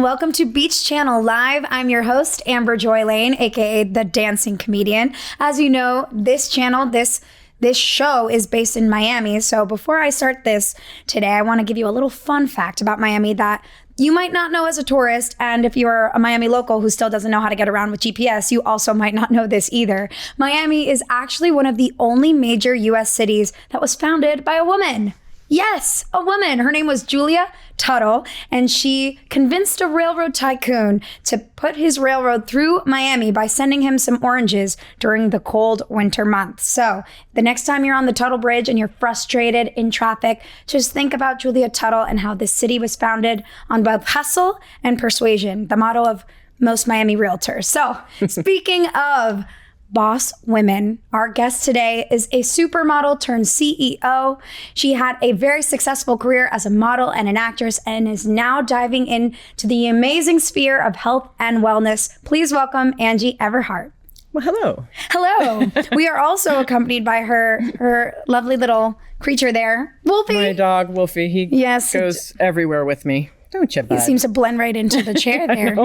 welcome to Beach Channel Live. I'm your host, Amber Joy Lyne, aka the Dancing Comedian. As you know, this channel, this show is based in Miami. So before I start this today, I want to give you a little fun fact about Miami that you might not know as a tourist. And if you're a Miami local who still doesn't know how to get around with GPS, you also might not know this either. Miami is actually one of the only major US cities that was founded by a woman. Yes, a woman. Her name was Julia Tuttle, and she convinced a railroad tycoon to put his railroad through Miami by sending him some oranges during the cold winter months. So the next time you're on the Tuttle Bridge and you're frustrated in traffic, just think about Julia Tuttle and how this city was founded on both hustle and persuasion, the motto of most Miami realtors. So speaking of boss women, our guest today is a supermodel turned CEO. She had a very successful career as a model and an actress and is now diving into the amazing sphere of health and wellness. Please welcome Angie Everhart. Well, hello. Hello. We are also accompanied by her lovely little creature there, Wolfie. My dog, Wolfie. He goes everywhere with me. Don't you, bud? He seems to blend right into the chair there.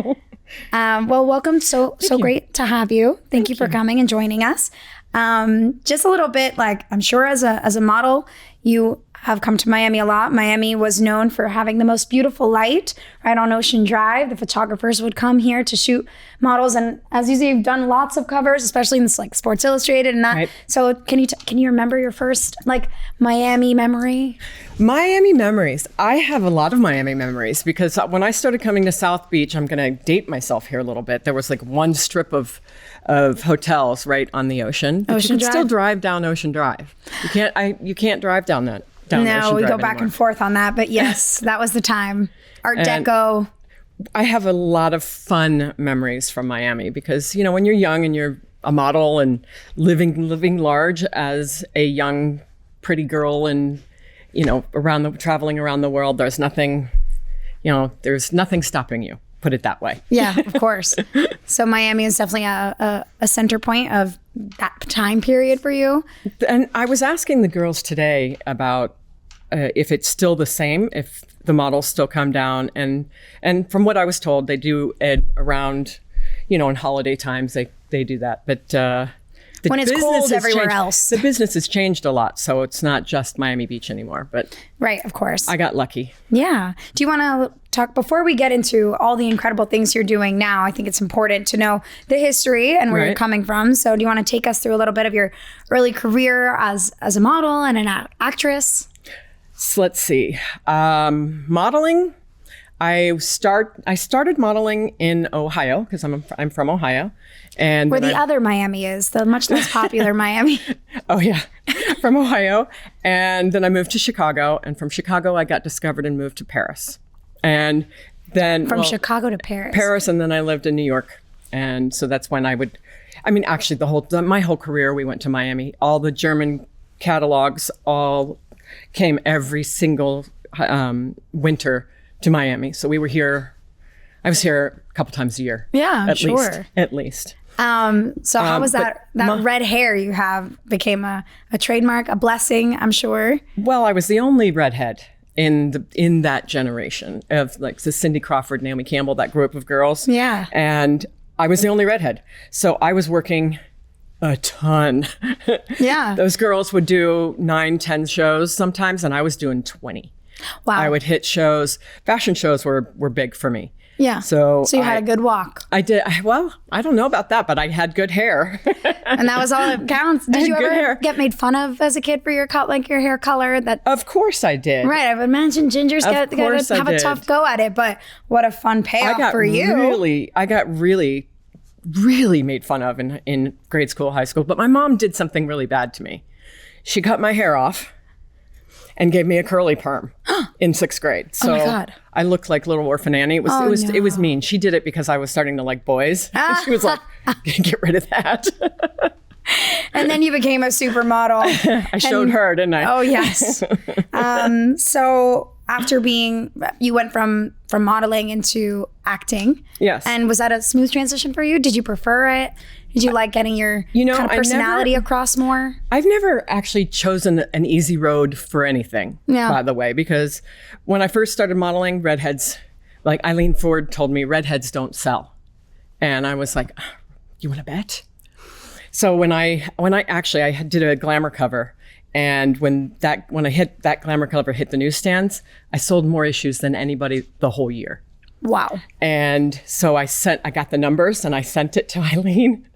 Well, welcome. So great to have you. Thank you for coming and joining us. Just a little bit, like, I'm sure as a model, you have come to Miami a lot. Miami was known for having the most beautiful light right on Ocean Drive. The photographers would come here to shoot models. And as you see, you've done lots of covers, especially in this, like, Sports Illustrated and that. Right. So can you remember your first, like, Miami memory? Miami memories. I have a lot of Miami memories because when I started coming to South Beach, I'm going to date myself here a little bit. There was like one strip of hotels right on the ocean. But you can still drive down Ocean Drive. You can't drive down that. No, we go back and forth on that, but yes, that was the time. Art Deco. I have a lot of fun memories from Miami because, you know, when you're young and you're a model and living large as a young, pretty girl and, you know, traveling around the world, there's nothing stopping you, put it that way. Yeah, of course. So Miami is definitely a center point of that time period for you. And I was asking the girls today about if it's still the same, if the models still come down. And from what I was told, they do it around, you know, in holiday times, they do that. But when it's cold everywhere else. The business has changed a lot, so it's not just Miami Beach anymore. But right, of course. I got lucky. Yeah. Do you want to talk, before we get into all the incredible things you're doing now, I think it's important to know the history and where you're coming from. So do you want to take us through a little bit of your early career as a model and an actress? So let's see. Modeling. I started modeling in Ohio because I'm from Ohio. And where the other Miami is, the much less popular Miami. Oh, yeah. From Ohio. And then I moved to Chicago. And from Chicago, I got discovered and moved to Paris. And then from Chicago to Paris. Paris. And then I lived in New York. And so that's when actually my whole career, we went to Miami. All the German catalogs all came every single winter to Miami. So I was here a couple times a year. Yeah, at least. So how was that red hair you have became a trademark, a blessing, I'm sure? Well, I was the only redhead in that generation of, like, the Cindy Crawford, Naomi Campbell, that group of girls. Yeah. And I was the only redhead. So I was working a ton. Yeah. Those girls would do 9-10 shows sometimes, and I was doing 20. Wow. I would hit shows. Fashion shows were big for me. Yeah. So you had a good walk. I did. Well, I don't know about that, but I had good hair. And that was all that counts. Did you ever get made fun of as a kid for your hair color? Of course I did. Right. I would imagine gingers have a tough go at it, but what a fun payoff for you. I got really made fun of in grade school, high school. But my mom did something really bad to me. She cut my hair off and gave me a curly perm in 6th grade. So oh my God. I looked like little orphan Annie. It was mean. She did it because I was starting to like boys. She was like, get rid of that. And then you became a supermodel. I showed her, didn't I? Oh, yes. So after you went from modeling into acting. Yes. And was that a smooth transition for you? Did you prefer it? Did you like getting your kind of personality across more? I've never actually chosen an easy road for anything, by the way, because when I first started modeling, redheads Like Eileen Ford told me, redheads don't sell. And I was like, you want to bet? So when I did a glamour cover, and when I hit that glamour cover hit the newsstands, I sold more issues than anybody the whole year. Wow. And so I got the numbers and I sent it to Eileen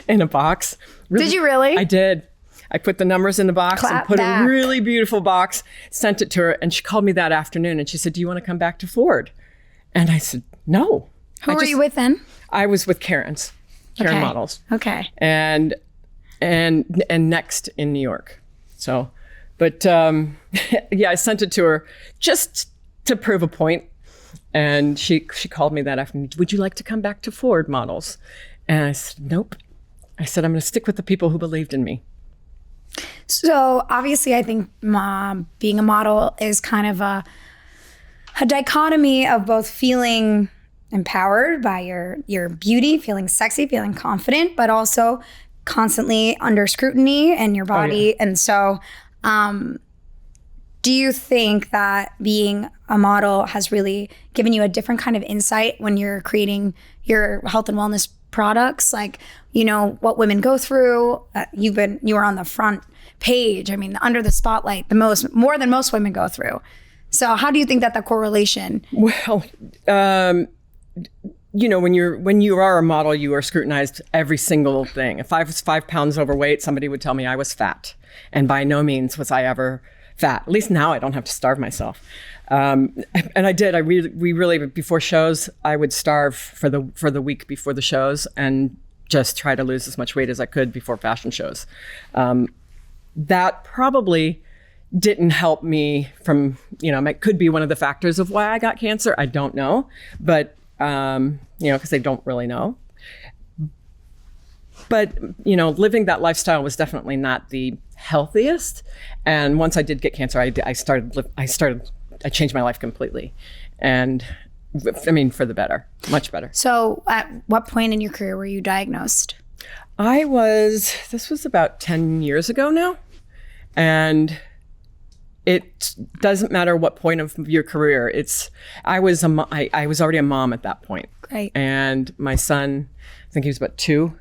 in a box. Did you really? I did. I put the numbers in the box and put back. a really beautiful box, sent it to her, and she called me that afternoon and she said, do you want to come back to Ford? And I said, no. Who were you with then? I was with Karen Models. Okay. And Next in New York. So, but yeah, I sent it to her just to prove a point. And she called me that afternoon. Would you like to come back to Ford Models? And I said, nope. I said, I'm going to stick with the people who believed in me. So obviously, I think being a model is kind of a dichotomy of both feeling empowered by your beauty, feeling sexy, feeling confident, but also constantly under scrutiny and your body. Oh, yeah. And so do you think that being a model has really given you a different kind of insight when you're creating your health and wellness products? Like, you know, what women go through. You were on the front page. I mean, under the spotlight, more than most women go through. So how do you think that the correlation? Well, you know, when you are a model, you are scrutinized every single thing. If I was 5 pounds overweight, somebody would tell me I was fat. And by no means was I ever fat. At least now I don't have to starve myself. And I did. We really, before shows, I would starve for the week before the shows and just try to lose as much weight as I could before fashion shows. That probably didn't help me from, you know, it could be one of the factors of why I got cancer. I don't know. But, you know, because they don't really know. But, you know, living that lifestyle was definitely not the healthiest. And once I did get cancer, I changed my life completely. And I mean, for the better, much better. So at what point in your career were you diagnosed? This was about 10 years ago now. And it doesn't matter what point of your career. I was already a mom at that point. Great. And my son, I think he was about two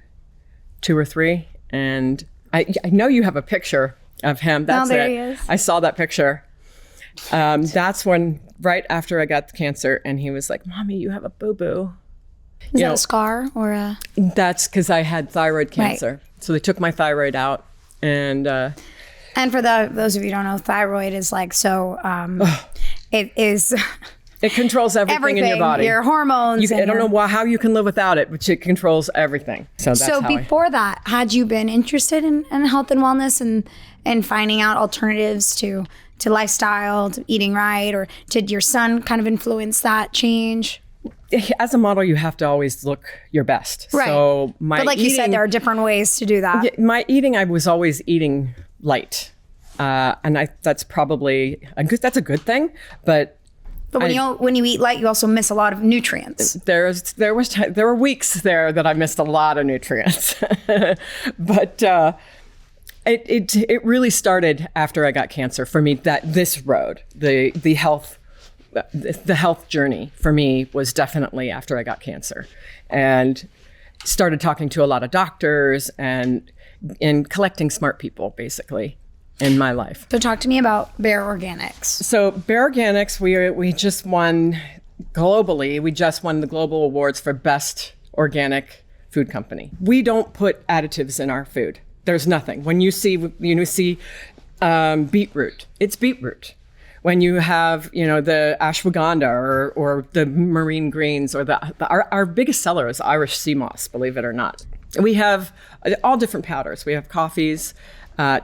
or three. And I know you have a picture of him. That's there it. He is. I saw that picture. That's when, right after I got the cancer, and he was like, "Mommy, you have a boo-boo." Is that a scar or a? That's because I had thyroid cancer. Right. So they took my thyroid out, and for those of you who don't know, thyroid is like it is. It controls everything in your body. Your hormones. I don't know how you can live without it, but it controls everything. So before that, had you been interested in health and wellness and finding out alternatives to lifestyle, to eating right, or did your son kind of influence that change? As a model, you have to always look your best. Right. So but like you said, there are different ways to do that. My eating, I was always eating light. And that's probably that's a good thing, but when you eat light, you also miss a lot of nutrients. There were weeks there that I missed a lot of nutrients, but it really started after I got cancer for me. That this road, the health journey for me was definitely after I got cancer, and started talking to a lot of doctors and collecting smart people basically in my life. So talk to me about Bare Organics. So Bare Organics, we just won globally. We just won the global awards for best organic food company. We don't put additives in our food. There's nothing. When you see beetroot, it's beetroot. When you have the ashwagandha or the marine greens or our biggest seller is Irish sea moss, believe it or not. We have all different powders. We have coffees,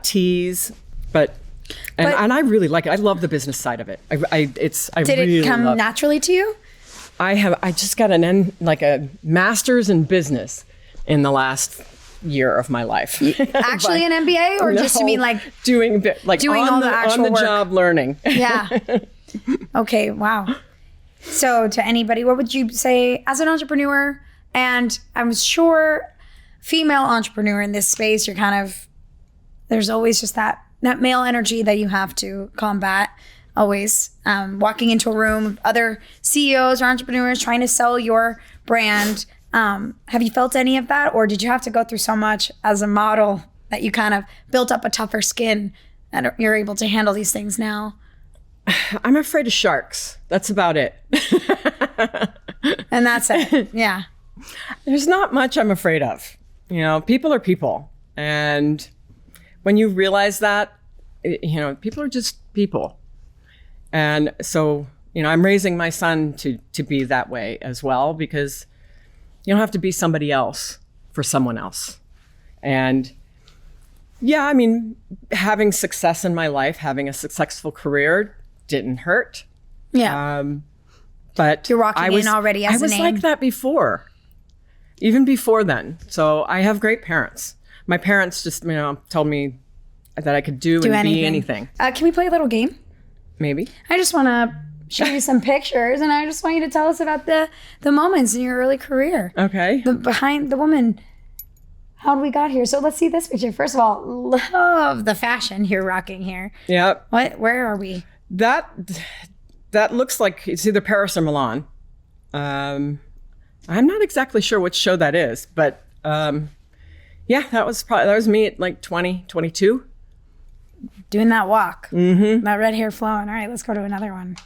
teas. But I really like it. I love the business side of it. Did it come naturally to you? I just got a master's in business in the last year of my life. Actually, an MBA, or just you mean doing all the actual on the job learning? Yeah. Okay. Wow. So to anybody, what would you say as an entrepreneur? And I'm sure female entrepreneur in this space, you're there's always just that male energy that you have to combat. always walking into a room of other CEOs or entrepreneurs trying to sell your brand. Have you felt any of that, or did you have to go through so much as a model that you kind of built up a tougher skin and you're able to handle these things now? I'm afraid of sharks. That's about it. And that's it. Yeah. There's not much I'm afraid of. You know, people are people. And when you realize that, you know, people are just people. And so, you know, I'm raising my son to be that way as well, because you don't have to be somebody else for someone else. And yeah, I mean, having success in my life, having a successful career didn't hurt. Yeah. But you're walking in already as a name. I was like that before, even before then. So I have great parents. My parents just, you know, told me that I could do and anything. be anything. Can we play a little game? Maybe. I just want to show you some pictures, and I just want you to tell us about the moments in your early career. Okay. Behind the woman. How we got here. So let's see this picture. First of all, love the fashion you're rocking here. Yep. Where are we? That looks like it's either Paris or Milan. I'm not exactly sure which show that is, but yeah, that was me at like 20, 22. Doing that walk. Mm-hmm. That red hair flowing. All right, let's go to another one.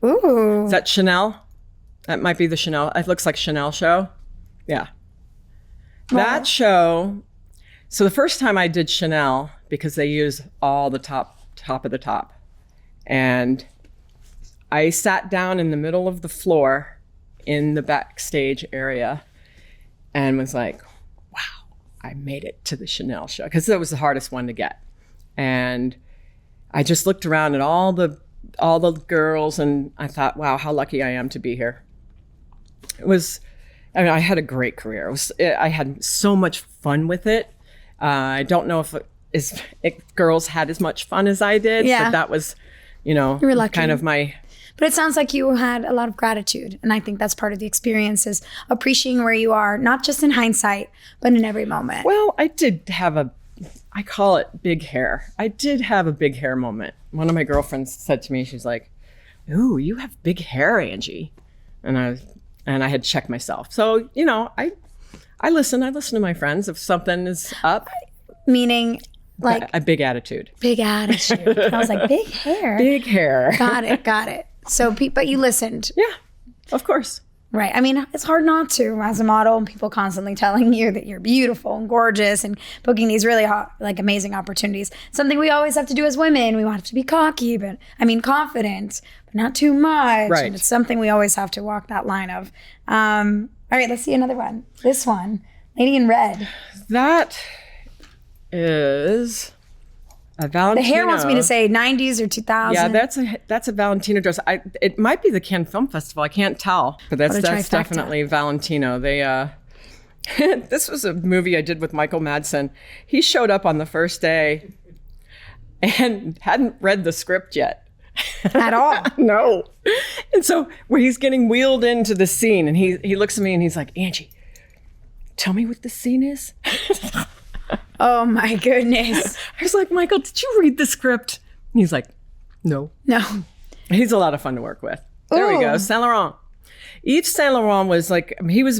Ooh. Is that Chanel? That might be the Chanel. It looks like Chanel show. Yeah. That show. So the first time I did Chanel, because they use all the top of the top. And I sat down in the middle of the floor in the backstage area and was like, wow, I made it to the Chanel show. Because that was the hardest one to get. And I just looked around at all the girls, and I thought, wow, how lucky I am to be here. I mean, I had a great career. I had so much fun with it. I don't know if girls had as much fun as I did, but that was, you know, kind of my... But it sounds like you had a lot of gratitude. And I think that's part of the experience, is appreciating where you are, not just in hindsight, but in every moment. Well, I did have I call it big hair. I did have a big hair moment. One of my girlfriends said to me, she's like, ooh, you have big hair, Angie. And I had checked myself. So, you know, I listen to my friends if something is up. Meaning like a big attitude. Big attitude. I was like, big hair. Big hair. Got it. So, but you listened. Yeah, of course. Right. I mean, it's hard not to as a model, and people constantly telling you that you're beautiful and gorgeous and booking these really hot, like amazing opportunities. Something we always have to do as women. We want to be cocky, confident, but not too much. Right. And it's something we always have to walk that line of. All right, let's see another one. This one, Lady in Red. That is a Valentino. The hair wants me to say 90s or 2000s. Yeah, that's a Valentino dress. It might be the Cannes Film Festival. I can't tell, but that's definitely Valentino. They this was a movie I did with Michael Madsen. He showed up on the first day and hadn't read the script yet. At all? No. And so where he's getting wheeled into the scene, and he looks at me and he's like, Angie, tell me what the scene is. Oh my goodness. I was like, Michael, did you read the script? And he's like, no. He's a lot of fun to work with. There we go. Saint Laurent. Yves Saint Laurent was like, he was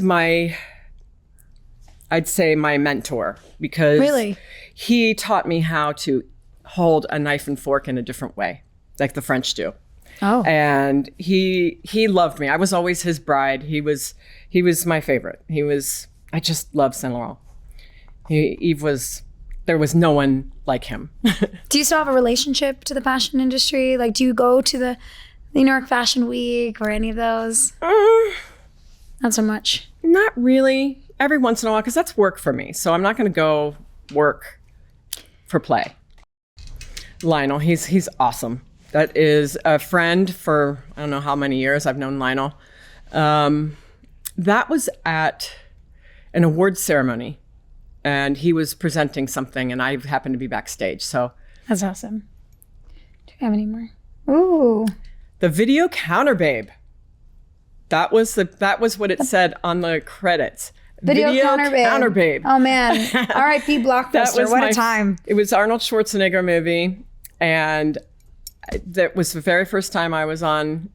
I'd say my mentor, because he taught me how to hold a knife and fork in a different way, like the French do. Oh. And he loved me. I was always his bride. He was my favorite. I just loved Saint Laurent. There was no one like him. Do you still have a relationship to the fashion industry? Like, do you go to the New York Fashion Week or any of those? Not so much. Not really. Every once in a while, because that's work for me. So I'm not going to go work for play. Lionel, he's awesome. That is a friend for, I don't know how many years I've known Lionel. That was at an awards ceremony. And he was presenting something, and I happened to be backstage. So that's awesome. Do you have any more? Ooh, the video counter babe. That was what it said on the credits. Video counter babe. Oh man, R.I.P. Blockbuster. What a time! It was Arnold Schwarzenegger movie, and that was the very first time I was on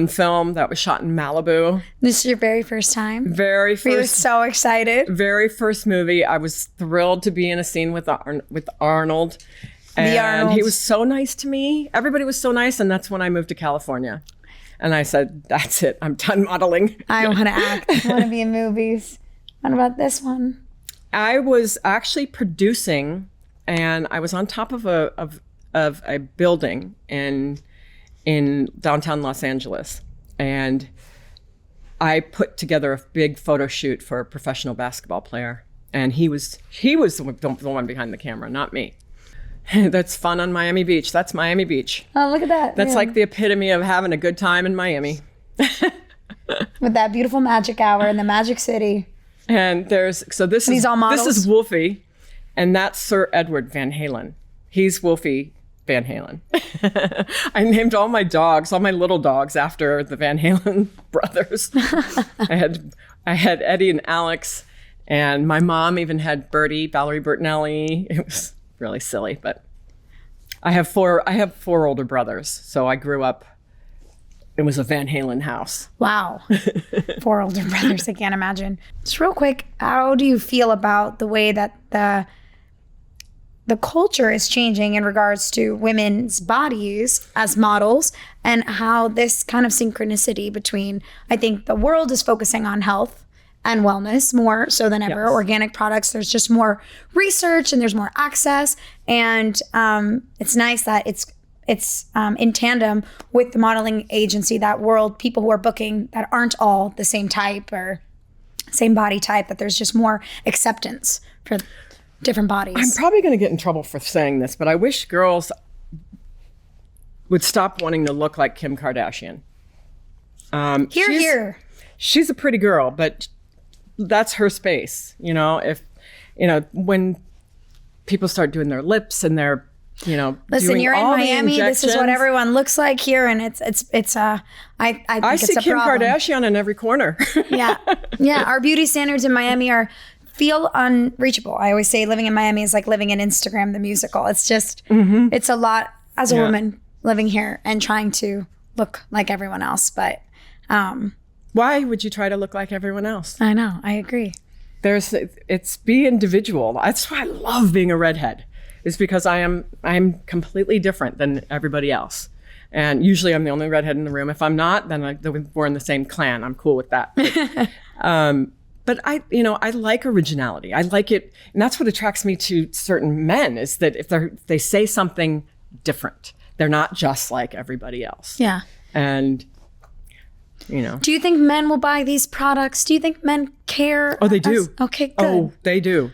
film. That was shot in Malibu. This is your very first time? Very first. You were so excited. Very first movie. I was thrilled to be in a scene with Arnold. And he was so nice to me. Everybody was so nice. And that's when I moved to California. And I said, that's it. I'm done modeling. I want to act. I want to be in movies. What about this one? I was actually producing, and I was on top of a building in downtown Los Angeles. And I put together a big photo shoot for a professional basketball player. And he was the one behind the camera, not me. That's fun on Miami Beach. That's Miami Beach. Oh, look at that. That's like the epitome of having a good time in Miami. With that beautiful magic hour in the Magic City. And this is Wolfie, and that's Sir Edward Van Halen. He's Wolfie Van Halen. I named all my little dogs after the Van Halen brothers. I had Eddie and Alex, and my mom even had Bertie, Valerie Bertinelli. It was really silly, but I have four older brothers, so I grew up. It was a Van Halen house. Wow. 4 older brothers. I can't imagine. Just real quick, how do you feel about the way that the culture is changing in regards to women's bodies as models, and how this kind of synchronicity between, I think the world is focusing on health and wellness more so than ever. Yes. Organic products, there's just more research and there's more access. And it's nice that it's in tandem with the modeling agency, that world, people who are booking that aren't all the same type or same body type, that there's just more acceptance for different bodies. I'm probably going to get in trouble for saying this, but I wish girls would stop wanting to look like Kim Kardashian. Here. She's a pretty girl, but that's her space. When people start doing their lips and their, listen, you're in Miami. This is what everyone looks like here, and I think I see Kim Kardashian in every corner. Yeah. Our beauty standards in Miami feel unreachable. I always say living in Miami is like living in Instagram the musical. It's just it's a lot as a woman living here and trying to look like everyone else. But why would you try to look like everyone else? I know. I agree. It's be individual. That's why I love being a redhead. Is because I'm completely different than everybody else. And usually I'm the only redhead in the room. If I'm not, then we're in the same clan. I'm cool with that. But I like originality. I like it. And that's what attracts me to certain men, is that if they say something different, they're not just like everybody else. Yeah. And, Do you think men will buy these products? Do you think men care? Oh, they do. Okay, good. Oh, they do.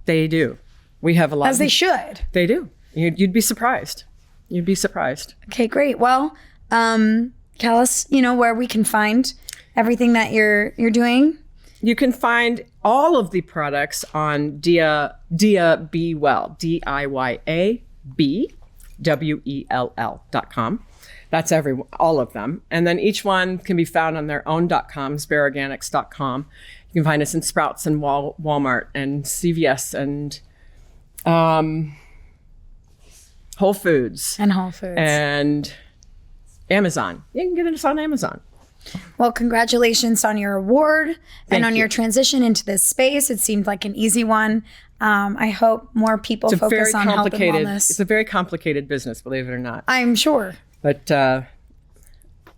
They do. We have a lot. As they should. They do. You'd be surprised. You'd be surprised. Okay, great. Well, tell us, where we can find everything that you're doing. You can find all of the products on Dia Be Well, DIYABWELL.com. That's all of them. And then each one can be found on their own .coms, bareorganics.com. You can find us in Sprouts and Walmart and CVS and Whole Foods. And Whole Foods. And Amazon. You can get us on Amazon. Well, congratulations on your award Thank on you. your transition into this space. It seemed like an easy one. I hope more people focus on health and wellness. It's a very complicated business, believe it or not. I'm sure. But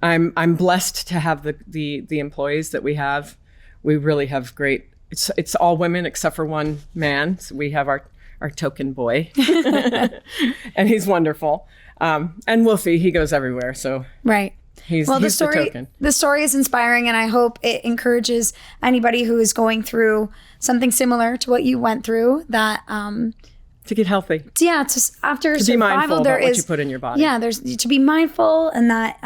I'm blessed to have the employees that we have. We really have great. It's all women except for one man. So we have our token boy, and he's wonderful. And Wolfie, he goes everywhere. So right. He's the token. The story is inspiring, and I hope it encourages anybody who is going through something similar to what you went through, that to get healthy. Yeah, after to survival, be mindful there about is what you put in your body. Yeah, there's to be mindful, and that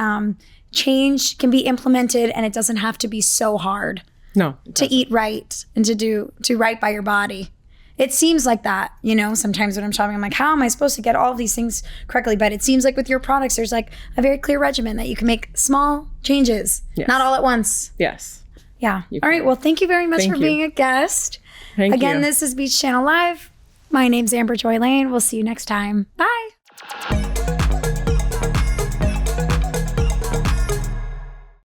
change can be implemented, and it doesn't have to be so hard. No, to eat right and to do right by your body. It seems like that, sometimes when I'm shopping, I'm like, how am I supposed to get all of these things correctly? But it seems like with your products, there's like a very clear regimen that you can make small changes, not all at once. Yes. Yeah. All right. Well, thank you very much for being a guest. Thank you. Again, this is Beach Channel Live. My name's Amber Joy Lyne. We'll see you next time. Bye.